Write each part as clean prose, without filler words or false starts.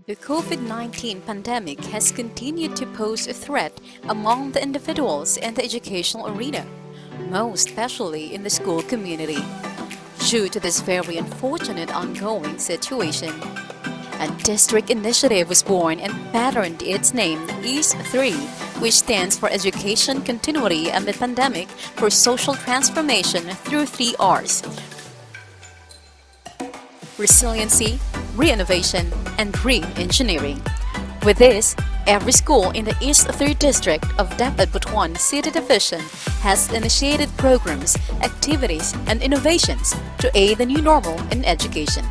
The COVID-19 pandemic has continued to pose a threat among the individuals in the educational arena, most especially in the school community. Due to this very unfortunate ongoing situation, a district initiative was born and patterned its name EASE-3, which stands for Education Continuity Amid Pandemic for Social Transformation through 3 Rs: resiliency, re-innovation, and re-engineering. With this, every school in the East 3rd District of Dapat Butuan City Division has initiated programs, activities, and innovations to aid the new normal in education.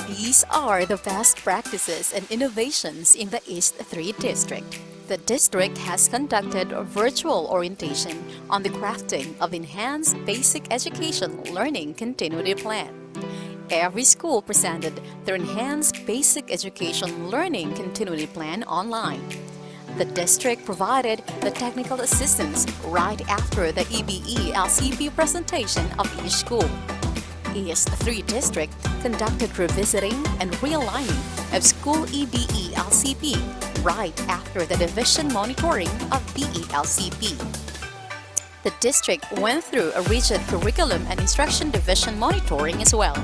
These are the best practices and innovations in the East 3 District. The district has conducted a virtual orientation on the crafting of enhanced basic education learning continuity plan. Every school presented their enhanced basic education learning continuity plan online. The district provided the technical assistance right after the EBE-LCP presentation of each school. East 3 District conducted revisiting and realigning of school EBE-LCP right after the division monitoring of BE-LCP. The district went through a rigid curriculum and instruction division monitoring as well.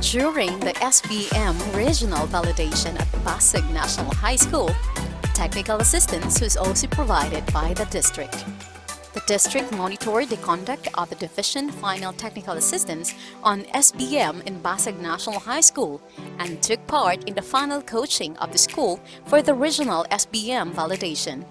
During the SBM regional validation at Pasig National High School, technical assistance was also provided by the district. The district monitored the conduct of the division final technical assistance on SBM in Pasig National High School and took part in the final coaching of the school for the regional SBM validation.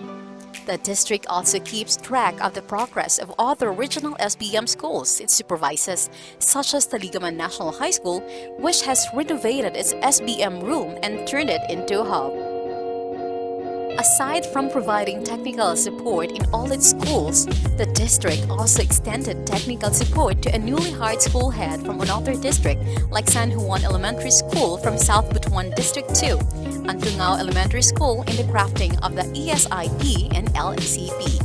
The district also keeps track of the progress of other regional SBM schools it supervises, such as the Ligaman National High School, which has renovated its SBM room and turned it into a hub. Aside from providing technical support in all its schools, the district also extended technical support to a newly hired school head from another district like San Juan Elementary School from South Butuan District 2, and Tungao Elementary School in the crafting of the ESIP and LCP.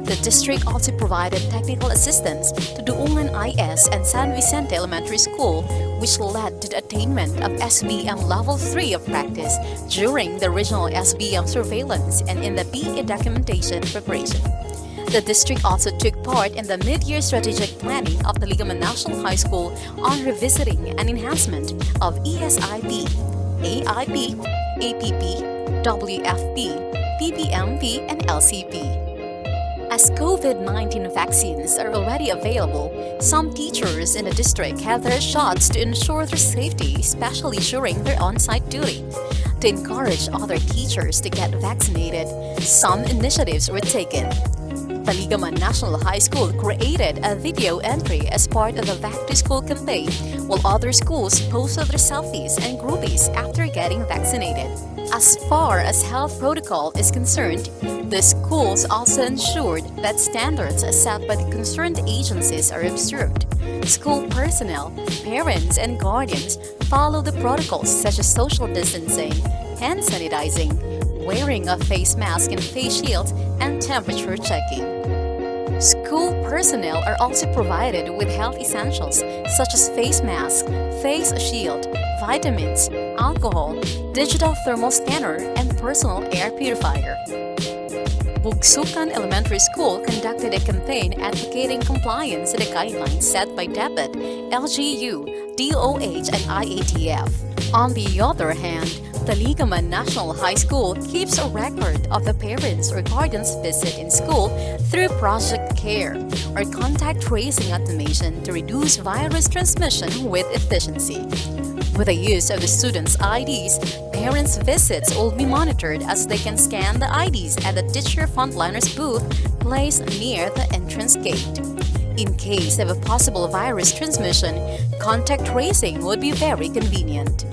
The district also provided technical assistance to Duungan IS and San Vicente Elementary School, which led to the attainment of SBM Level 3 of practice during the regional SBM surveillance and in the BE documentation preparation. The district also took part in the mid-year strategic planning of the Ligaman National High School on revisiting and enhancement of ESIP, AIP, APP, WFP, PPMP, and LCP. As COVID-19 vaccines are already available, some teachers in the district have their shots to ensure their safety, especially during their on-site duty. To encourage other teachers to get vaccinated, some initiatives were taken. The Ligaman National High School created a video entry as part of the Back to School campaign, while other schools posted their selfies and groupies after getting vaccinated. As far as health protocol is concerned, the schools also ensured that standards set by the concerned agencies are observed. School personnel, parents, and guardians follow the protocols such as social distancing, hand sanitizing, wearing a face mask and face shields, and temperature checking. School personnel are also provided with health essentials such as face mask, face shield, vitamins, alcohol, digital thermal scanner, and personal air purifier. Bugsukan Elementary School conducted a campaign advocating compliance to the guidelines set by DepEd, LGU, DOH, and IATF. On the other hand, the Ligaman National High School keeps a record of the parents' or guardians' visit in school through Project CARE, or contact tracing automation to reduce virus transmission with efficiency. With the use of the students' IDs, parents' visits will be monitored as they can scan the IDs at the teacher frontliners booth placed near the entrance gate. In case of a possible virus transmission, contact tracing would be very convenient.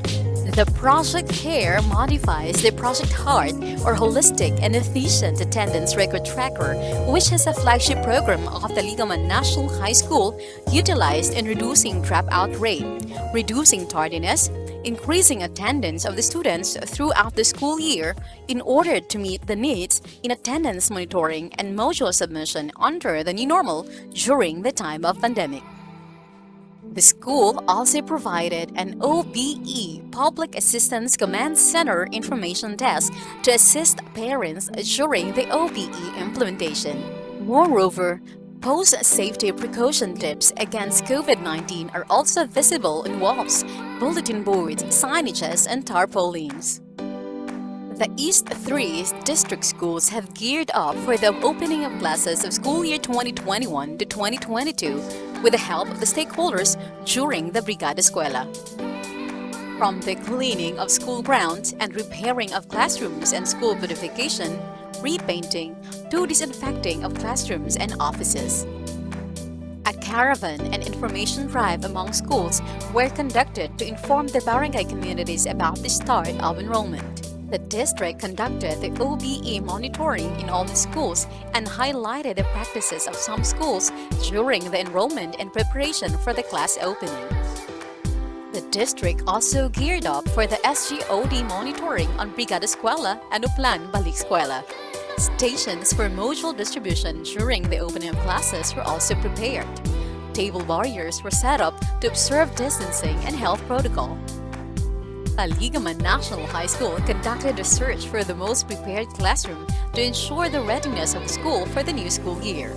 The Project CARE modifies the Project HEART, or Holistic and Efficient Attendance Record Tracker, which is a flagship program of the Ligaman National High School utilized in reducing dropout rate, reducing tardiness, increasing attendance of the students throughout the school year in order to meet the needs in attendance monitoring and module submission under the new normal during the time of pandemic. The school also provided an OBE, Public Assistance Command Center information desk, to assist parents during the OBE implementation. Moreover, post-safety precaution tips against COVID-19 are also visible in walls, bulletin boards, signages, and tarpaulins. The East 3 district schools have geared up for the opening of classes of school year 2021 to 2022 with the help of the stakeholders during the Brigada Eskwela. From the cleaning of school grounds and repairing of classrooms and school beautification, repainting, to disinfecting of classrooms and offices. A caravan and information drive among schools were conducted to inform the barangay communities about the start of enrollment. The district conducted the OBE monitoring in all the schools and highlighted the practices of some schools during the enrollment and preparation for the class opening. The district also geared up for the SGOD monitoring on Brigada Eskwela and Uplan Balik Eskwela. Stations for module distribution during the opening of classes were also prepared. Table barriers were set up to observe distancing and health protocol. Taligaman National High School conducted a search for the most prepared classroom to ensure the readiness of the school for the new school year.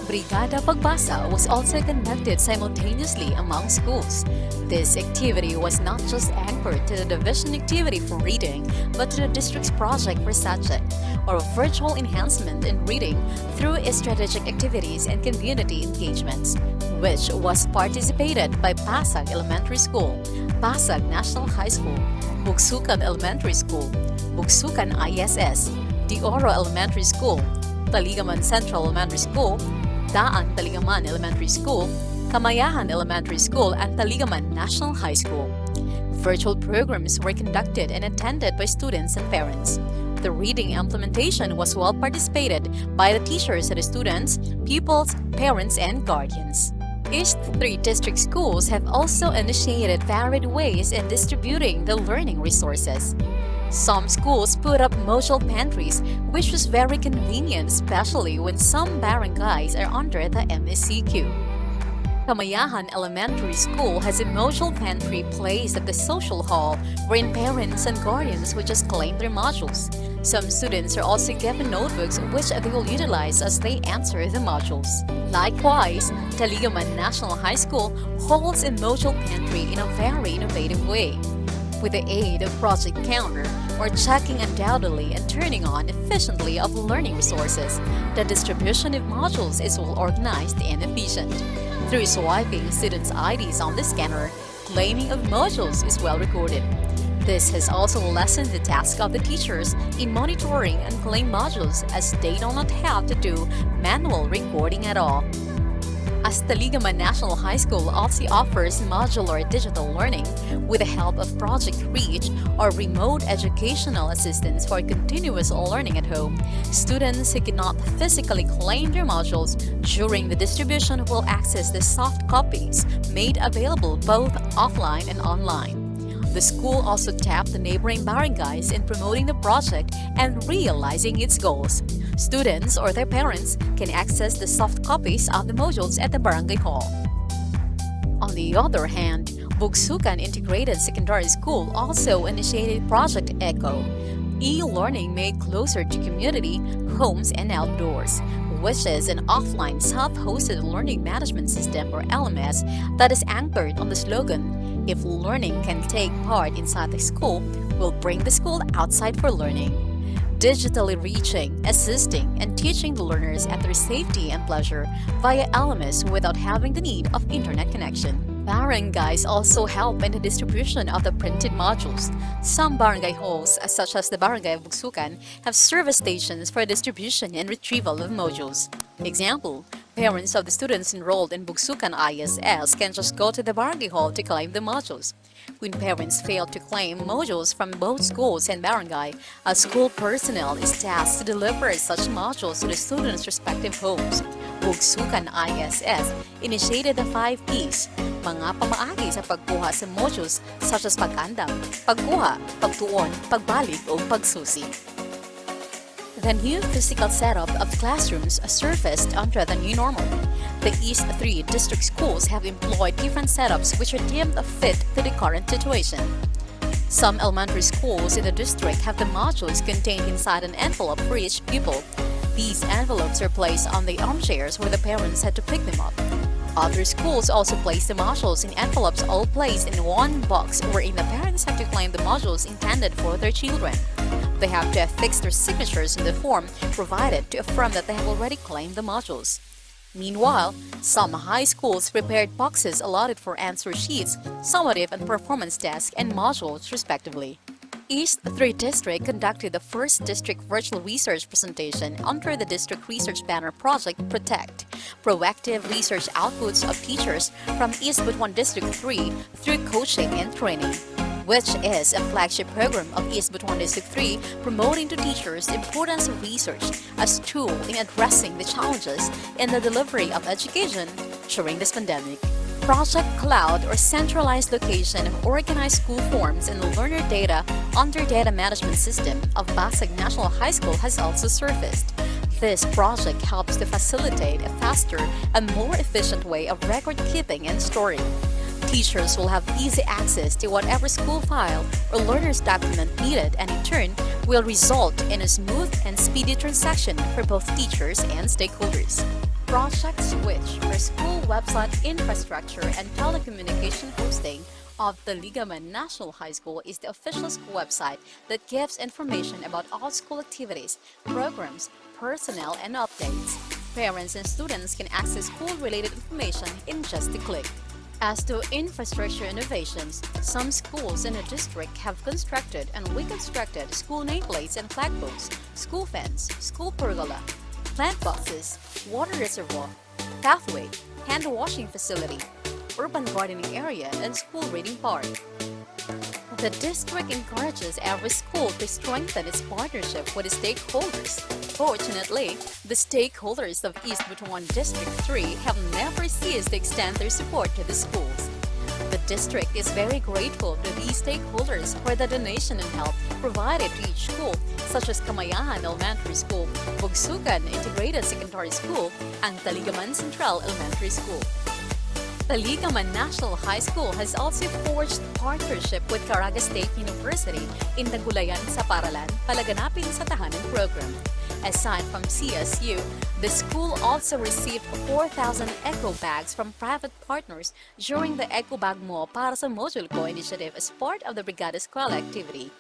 Brigada Pagbasa was also conducted simultaneously among schools. This activity was not just anchored to the division activity for reading, but to the district's project for subject, or virtual enhancement in reading through strategic activities and community engagements, which was participated by Pasag Elementary School, Pasag National High School, Bugsukan Elementary School, Bugsukan ISS, De Oro Elementary School, Taligaman Central Elementary School, Daan Taligaman Elementary School, Kamayahan Elementary School, and Taligaman National High School. Virtual programs were conducted and attended by students and parents. The reading implementation was well participated by the teachers and the students, pupils, parents, and guardians. East 3 district schools have also initiated varied ways in distributing the learning resources. Some schools put up module pantries, which was very convenient, especially when some barangays are under the MSCQ. Kamayahan Elementary School has a module pantry placed at the social hall wherein parents and guardians would just claim their modules. Some students are also given notebooks which they will utilize as they answer the modules. Likewise, Taligaman National High School holds a module pantry in a very innovative way. With the aid of Project Counter, or checking undoubtedly and turning on efficiently of learning resources, the distribution of modules is well organized and efficient. Through swiping students' IDs on the scanner, claiming of modules is well recorded. This has also lessened the task of the teachers in monitoring and claim modules, as they do not have to do manual recording at all. As Taligaman National High School also offers modular digital learning with the help of Project Reach, or remote educational assistance for continuous learning at home, students who cannot physically claim their modules during the distribution will access the soft copies made available both offline and online. The school also tapped the neighboring barangays in promoting the project and realizing its goals. Students or their parents can access the soft copies of the modules at the barangay hall. On the other hand, Bugsukan Integrated Secondary School also initiated Project ECHO, e-learning made closer to community, homes, and outdoors, which is an offline self-hosted learning management system, or LMS, that is anchored on the slogan, "If learning can take part inside the school, we'll bring the school outside for learning." Digitally reaching, assisting, and teaching the learners at their safety and pleasure via LMS without having the need of internet connection. Barangays also help in the distribution of the printed modules. Some barangay halls, such as the Barangay of Bugsukan, have service stations for distribution and retrieval of modules. Example, parents of the students enrolled in Bugsukan ISS can just go to the barangay hall to claim the modules. When parents fail to claim modules from both schools and barangay, a school personnel is tasked to deliver such modules to the students' respective homes. Bugsukan ISS initiated the 5 Ps, mga pamaagi sa pagkuha sa modules such as pag-andam, pagkuha, pagtuon, pagbalik, o pagsusi. The new physical setup of classrooms surfaced under the new normal. The East 3 district schools have employed different setups which are deemed fit to the current situation. Some elementary schools in the district have the modules contained inside an envelope for each pupil. These envelopes are placed on the armchairs where the parents had to pick them up. Other schools also place the modules in envelopes all placed in one box wherein the parents have to claim the modules intended for their children. They have to affix their signatures in the form provided to affirm that they have already claimed the modules. Meanwhile, some high schools prepared boxes allotted for answer sheets, summative and performance tasks, and modules respectively. East 3 District conducted the first district virtual research presentation under the District Research Banner Project Protect, proactive research outputs of teachers from East Butuan District 3 through coaching and training, which is a flagship program of East Butuan District 3 promoting to teachers the importance of research as a tool in addressing the challenges in the delivery of education during this pandemic. Project Cloud, or centralized location of organized school forms and learner data under data management system of Basag National High School, has also surfaced. This project helps to facilitate a faster and more efficient way of record keeping and storing. Teachers will have easy access to whatever school file or learner's document needed, and in turn will result in a smooth and speedy transaction for both teachers and stakeholders. Project Switch, or school website infrastructure and telecommunication hosting of the Ligaman National High School, is the official school website that gives information about all school activities, programs, personnel, and updates. Parents and students can access school-related information in just a click. As to infrastructure innovations, some schools in the district have constructed and reconstructed school nameplates and flagpoles, school fence, school pergola, plant boxes, water reservoir, pathway, hand washing facility, urban gardening area, and school reading park. The district encourages every school to strengthen its partnership with the stakeholders. Fortunately, the stakeholders of East Butuan District 3 have never ceased to extend their support to the schools. The district is very grateful to these stakeholders for the donation and help provided to each school, such as Kamayahan Elementary School, Bugsukan Integrated Secondary School, and Taligaman Central Elementary School. Taligaman National High School has also forged partnership with Caraga State University in the Gulayan sa Paralan, Palaganapin sa Tahanan program. Aside from CSU, the school also received 4,000 eco bags from private partners during the Eco Bag Mo para sa Module Ko initiative as part of the Brigada Eskwela activity.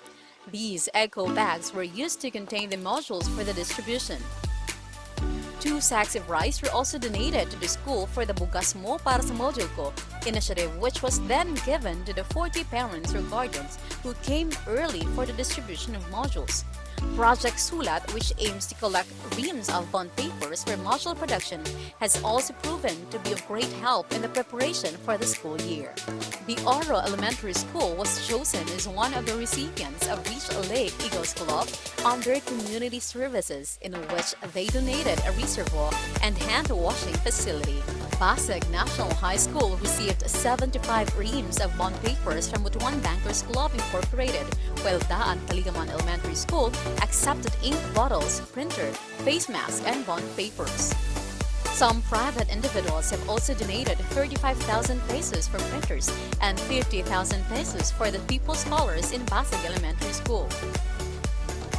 These eco bags were used to contain the modules for the distribution. 2 sacks of rice were also donated to the school for the Bugas Mo para sa Module Ko initiative, which was then given to the 40 parents or guardians who came early for the distribution of modules. Project Sulat, which aims to collect reams of bond papers for module production, has also proven to be of great help in the preparation for the school year. The Oro Elementary School was chosen as one of the recipients of Reach Lake Eagles Club under Community Services, in which they donated a reservoir and hand-washing facility. Basag National High School received 75 reams of bond papers from Butuan Bankers Club Incorporated, while Daan Taligaman Elementary School accepted ink bottles, printer, face mask, and bond papers. Some private individuals have also donated 35,000 pesos for printers and 50,000 pesos for the People Scholars in Basag Elementary School.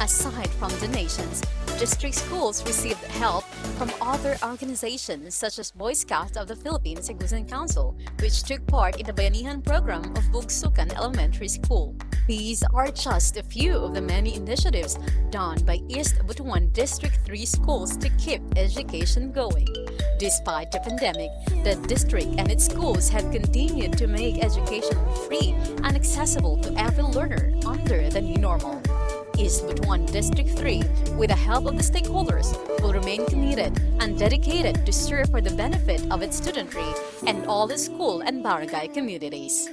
Aside from donations, district schools received help from other organizations such as Boy Scouts of the Philippines Segusan Council, which took part in the Bayanihan program of Bugsukan Elementary School. These are just a few of the many initiatives done by East Butuan District 3 schools to keep education going. Despite the pandemic, the district and its schools have continued to make education free and accessible to every learner under the new normal. East Butuan District 3, with the help of the stakeholders, will remain committed and dedicated to serve for the benefit of its studentry and all the school and barangay communities.